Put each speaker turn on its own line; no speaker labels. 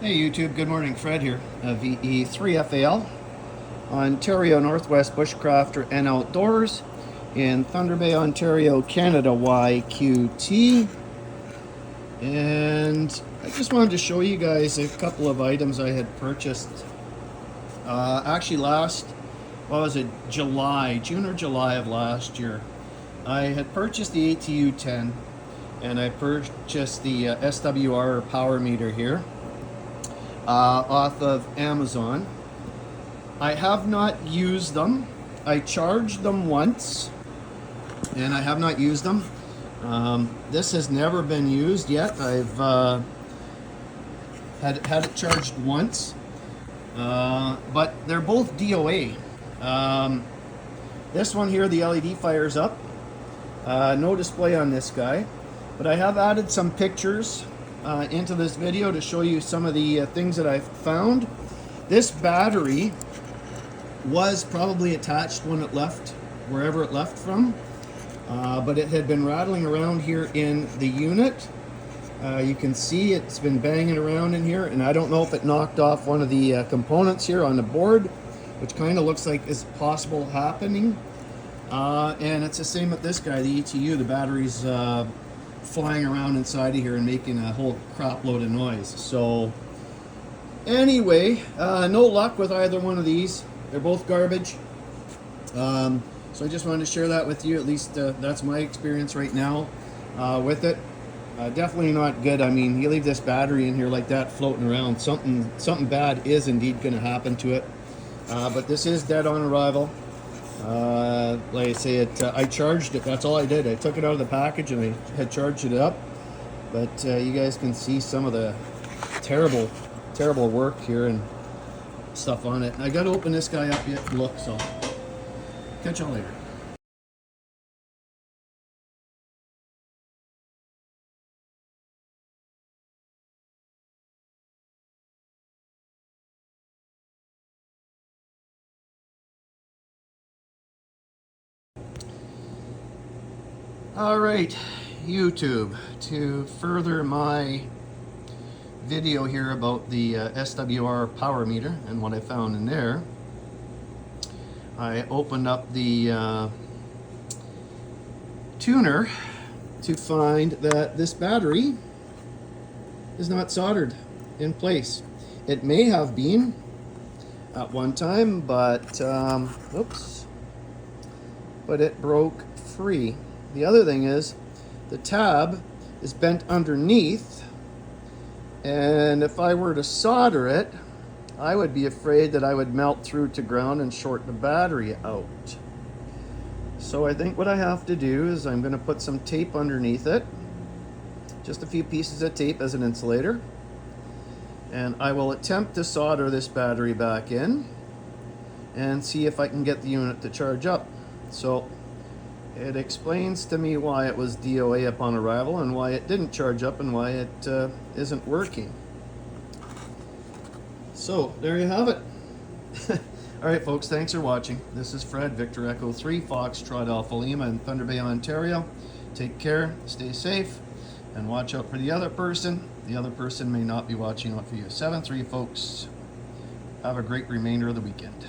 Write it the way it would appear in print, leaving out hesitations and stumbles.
Hey YouTube, good morning. Fred here, VE3FAL, Ontario Northwest Bushcrafter and Outdoors in Thunder Bay, Ontario, Canada, YQT. And I just wanted to show you guys a couple of items I had purchased actually June or July of last year. I had purchased the ATU 10 and I purchased the SWR power meter here. Off of Amazon. I have not used them. I charged them once and I have not used them. This has never been used yet. I've had it charged once, but they're both DOA. This one here, the LED fires up. No display on this guy, but I have added some pictures into this video to show you some of the things that I've found. This battery was probably attached when it left, wherever it left from, but it had been rattling around here in the unit. You can see it's been banging around in here, and I don't know if it knocked off one of the components here on the board, which kind of looks like is possible happening. And it's the same with this guy, the ETU. The battery's flying around inside of here and making a whole crap load of noise. So anyway, no luck with either one of these. They're both garbage. So I just wanted to share that with you. At least that's my experience right now with it. Definitely not good. I mean, you leave this battery in here like that floating around, something bad is indeed going to happen to it. But this is dead on arrival. Like I say, I charged it. That's all I did. I took it out of the package and I had charged it up. But you guys can see some of the terrible work here and stuff on it. And I got to open this guy up yet to look. So catch y'all later. All right, YouTube, to further my video here about the SWR power meter and what I found in there, I opened up the tuner to find that this battery is not soldered in place. It may have been at one time, but but it broke free. The other thing is the tab is bent underneath, and if I were to solder it, I would be afraid that I would melt through to ground and short the battery out. So I think what I have to do is I'm going to put some tape underneath it, just a few pieces of tape as an insulator, and I will attempt to solder this battery back in and see if I can get the unit to charge up. So it explains to me why it was DOA upon arrival and why it didn't charge up and why it isn't working. So there you have it. All right, folks, thanks for watching. This is Fred, Victor Echo 3, Foxtrot Alpha Lima in Thunder Bay, Ontario. Take care, stay safe, and watch out for the other person. The other person may not be watching out for you. 7-3, folks. Have a great remainder of the weekend.